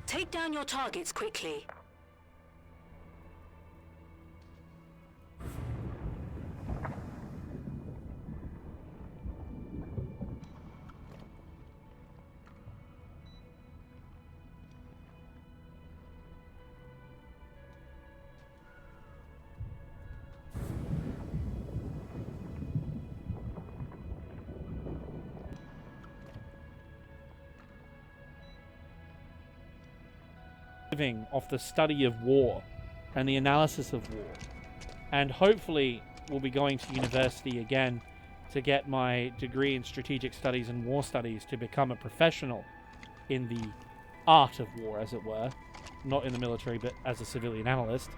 Take down your targets quickly. Living off the study of war and the analysis of war, and hopefully we'll be going to university again to get my degree in strategic studies and war studies to become a professional in the art of war, as it were, not in the military but as a civilian analyst.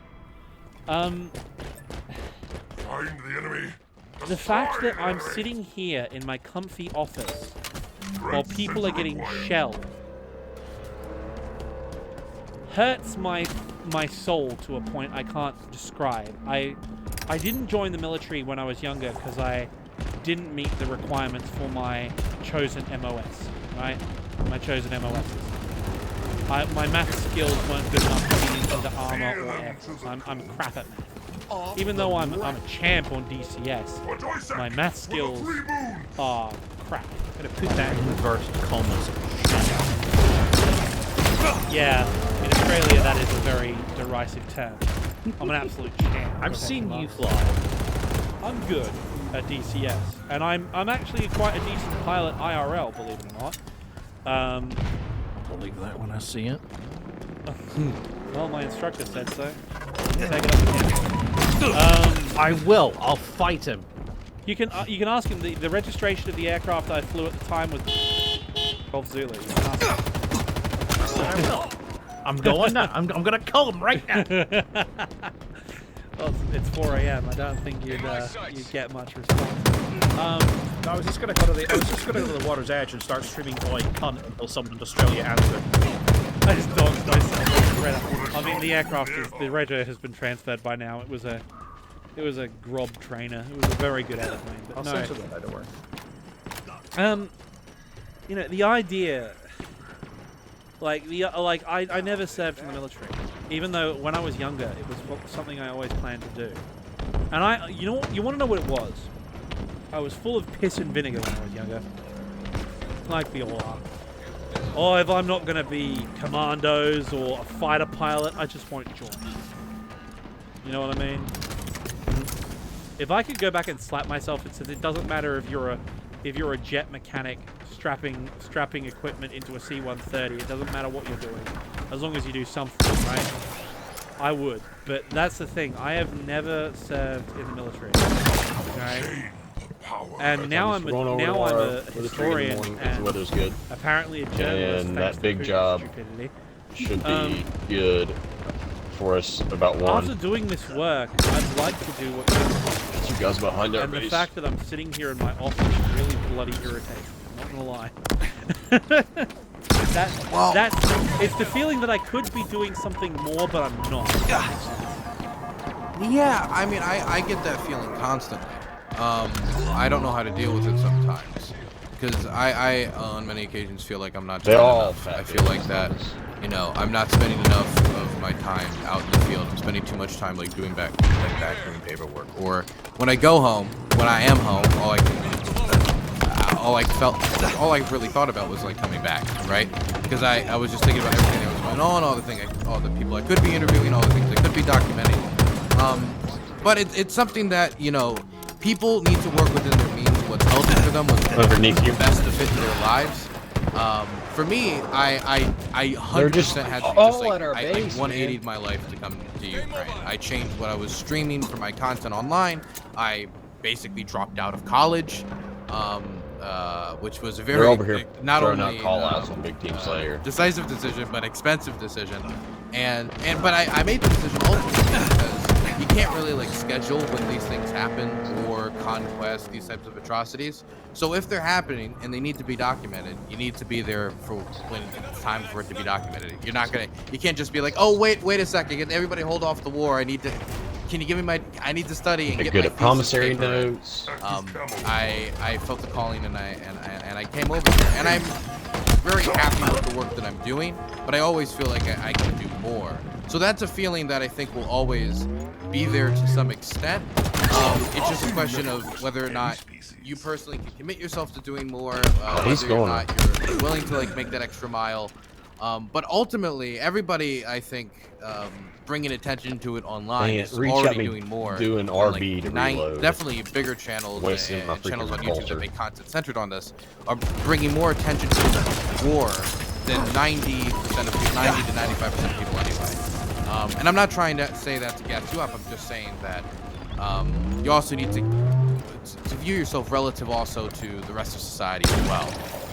Find the enemy. The fact that I'm sitting here in my comfy office while people are getting shelled hurts my soul to a point I can't describe. I didn't join the military when I was younger because I didn't meet the requirements for my chosen MOS, right? My chosen MOSs. My math skills weren't good enough to be into armor or air force. I'm crap at math. Even though I'm a champ on DCS, my math skills are crap. I'm gonna put that in inverted commas. Yeah, in Australia that is a very derisive term. I'm an absolute champ. I've seen you fly. I'm good at DCS, and I'm actually quite a decent pilot IRL, believe it or not. I'll believe that when I see it. Well, my instructor said so. Take it up with him. I will. I'll fight him. You can ask him. The registration of the aircraft I flew at the time was Golf Zulu. You can ask him. I will. I'm going now. I'm gonna call him right now. Well, it's 4 a.m. I don't think you'd get much response. I was just gonna go to the water's edge and start screaming "Oi, cunt" until someone in Australia answered. I just dogged myself. I mean, the aircraft the rego has been transferred by now. It was a Grob trainer. It was a very good airplane. But I'll no. censor that. Don't worry. You know, the idea. I never served in the military, even though when I was younger it was something I always planned to do. And you want to know what it was? I was full of piss and vinegar when I was younger, like we all are. Oh, if I'm not gonna be commandos or a fighter pilot, I just won't join. You know what I mean? If I could go back and slap myself and say it doesn't matter if you're a jet mechanic strapping equipment into a C-130, it doesn't matter what you're doing, as long as you do something, right? I would, but that's the thing. I have never served in the military, okay? And now I'm a historian and weather's good. apparently a journalist. And that big job should be good for us about 1. After doing this work, I'd like to do what you're doing. You guys behind our And the base. fact that I'm sitting here in my office really bloody irritates me. I'm not gonna lie. It's the feeling that I could be doing something more, but I'm not. Yeah, I mean, I get that feeling constantly. I don't know how to deal with it sometimes, because I on many occasions feel like I'm not doing enough. I feel like that, you know, I'm not spending enough of my time out in the field. I'm spending too much time like doing doing paperwork. Or when I go home, when I am home, all I really thought about was like coming back, right? Because I was just thinking about everything that was going on, all the people I could be interviewing, all the things I could be documenting. But it's something that, you know, people need to work within their means, what's healthy for them, what's best to fit in their lives. For me, I 100% had to just like, I 180'd my life to come to Ukraine. I changed what I was streaming for my content online. I basically dropped out of college, which was a very over here not throwing only out call-outs on Big Team Slayer. decisive decision, but expensive decision. But I made the decision ultimately because you can't really like schedule when these things happen or conquest these types of atrocities. So if they're happening and they need to be documented, you need to be there for when it's time for it to be documented. You can't just be like, oh wait a second, everybody hold off the war. Can you give me I need to study and get good my at promissory thesis paper. notes. I felt the calling and I came over here, and very happy with the work that I'm doing, but I always feel like I can do more. So that's a feeling that I think will always be there to some extent. It's just a question of whether or not you personally can commit yourself to doing more, whether or not you're willing to like make that extra mile. But ultimately, everybody, I think, bringing attention to it online is already doing more. Doing RB to reload. Definitely bigger channels and channels on YouTube culture. that make content centered on this are bringing more attention to war than 90% of 90 to 95% of people anyway. And I'm not trying to say that to gas you up. I'm just saying that you also need to view yourself relative also to the rest of society as well.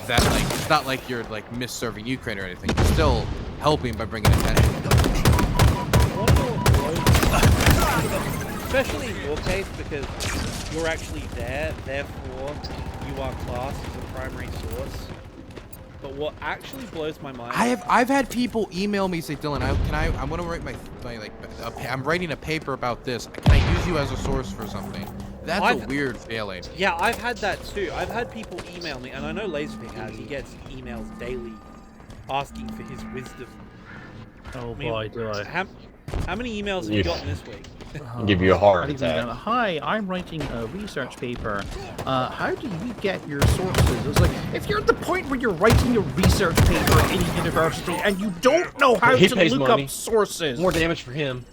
That like it's not like you're like misserving Ukraine or anything. You're still helping by bringing attention. Especially in your case, because you're actually there, therefore you are classed as a primary source. But what actually blows my mind... I've had people email me say, Dylan, I want to write I'm writing a paper about this. Can I use you as a source for something? That's a weird feeling. Yeah, I've had that too. I've had people email me, and I know Laserpig has. He gets emails daily asking for his wisdom. Oh boy, do I. How many emails have you gotten this week? Give you a heart attack. Hi, I'm writing a research paper. How do you get your sources? It's like, if you're at the point where you're writing a research paper in a university and you don't know how to look up sources. More damage for him.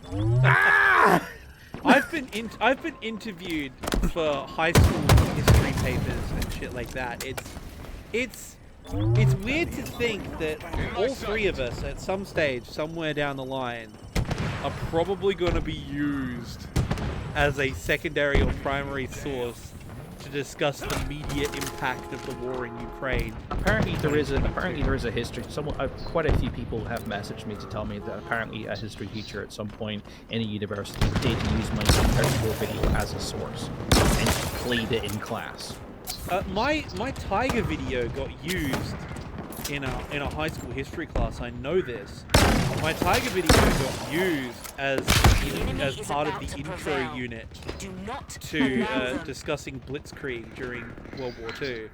I've been interviewed for high school history papers and shit like that. It's weird to think that all three of us at some stage, somewhere down the line, are probably going to be used as a secondary or primary source to discuss the media impact of the war in Ukraine. Apparently there is a history. Quite a few people have messaged me to tell me that apparently a history teacher at some point in a university did use my article video as a source and played it in class. My Tiger video got used in a high school history class. I know this. My Tiger video got used as part of the intro unit to discussing Blitzkrieg during World War II,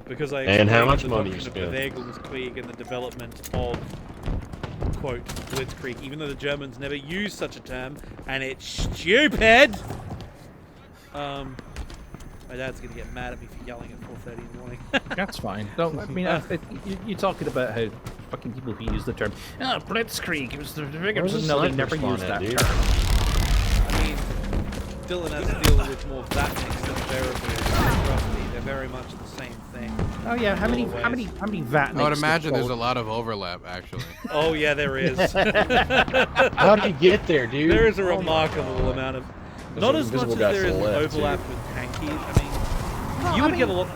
because I and how much the money you doctrine of spent. Bewegungskrieg and the development of quote Blitzkrieg, even though the Germans never used such a term, and it's stupid. My dad's gonna get mad at me for yelling at 4:30 in the morning. That's fine. No, I mean, you're talking about how fucking people who use the term, Blitzkrieg, it was the biggest. No, they never used that term. I mean, Dylan has to deal with more Vatniks than Verabus. Trust me, they're very much the same thing. Oh yeah, how many Vatniks? I would imagine there's a lot of overlap, actually. Oh yeah, there is. How did you get there, dude? There is a remarkable amount of... Not as much as there is overlap with tankies. I mean, you would get a lot...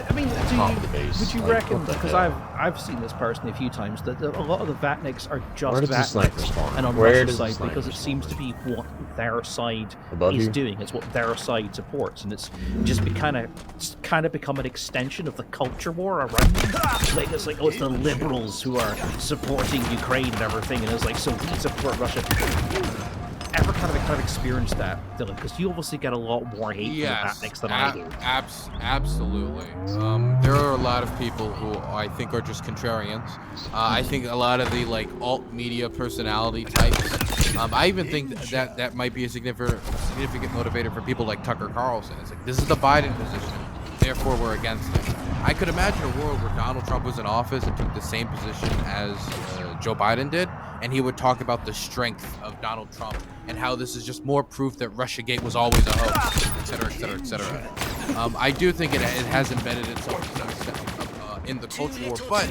I mean, would you reckon, because I've seen this personally a few times, that a lot of the Vatniks are just Vatniks and on Russia's side because it seems to be what their side is doing. It's what their side supports, and it's just kind of become an extension of the culture war around them. Like it's like, oh, it's the liberals who are supporting Ukraine and everything, and it's like, so we support Russia. Ever kind of experienced that, Dylan? Because you obviously get a lot more hate from the Vatniks than I do. Absolutely. There are a lot of people who I think are just contrarians. I think a lot of the like alt media personality types. I even think that might be a significant motivator for people like Tucker Carlson. It's like, this is the Biden position, therefore we're against it. I could imagine a world where Donald Trump was in office and took the same position as Joe Biden did, and he would talk about the strength of Donald Trump and how this is just more proof that Russiagate was always a hoax, etc., etc., etc. I do think it has embedded itself to some extent in the culture war, but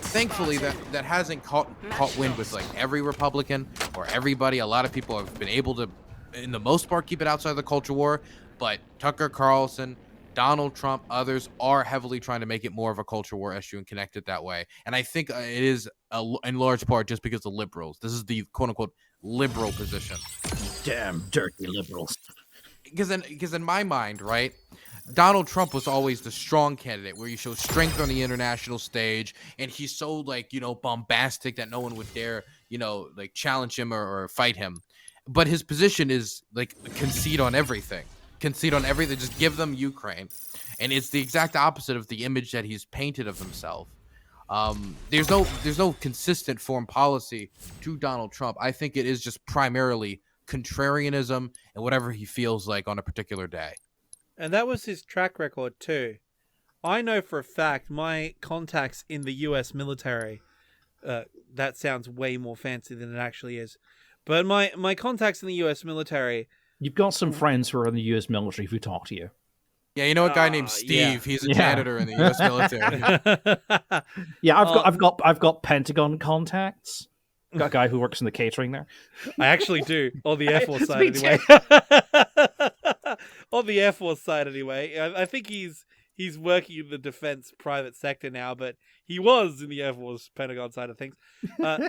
thankfully that hasn't caught wind with like every Republican or everybody. A lot of people have been able to, in the most part, keep it outside the culture war, but Tucker Carlson, Donald Trump, others are heavily trying to make it more of a culture war issue and connect it that way. And I think it is in large part just because the liberals. This is the quote-unquote liberal position. Damn dirty liberals. Because in my mind, right, Donald Trump was always the strong candidate where you show strength on the international stage, and he's so like, bombastic that no one would dare, like challenge him or fight him. But his position is like concede on everything. Just give them Ukraine. And it's the exact opposite of the image that he's painted of himself. There's no consistent foreign policy to Donald Trump. I think it is just primarily contrarianism and whatever he feels like on a particular day. And that was his track record too. I know for a fact my contacts in the U.S. military. That sounds way more fancy than it actually is. But my contacts in the U.S. military. You've got some friends who are in the U.S. military who talk to you. Yeah, you know a guy named Steve. Yeah. He's a janitor in the U.S. military. Yeah, I've got Pentagon contacts. Got a guy who works in the catering there. I actually do on the Air Force side Me anyway. On the Air Force side anyway. I think he's working in the defense private sector now, but he was in the Air Force Pentagon side of things.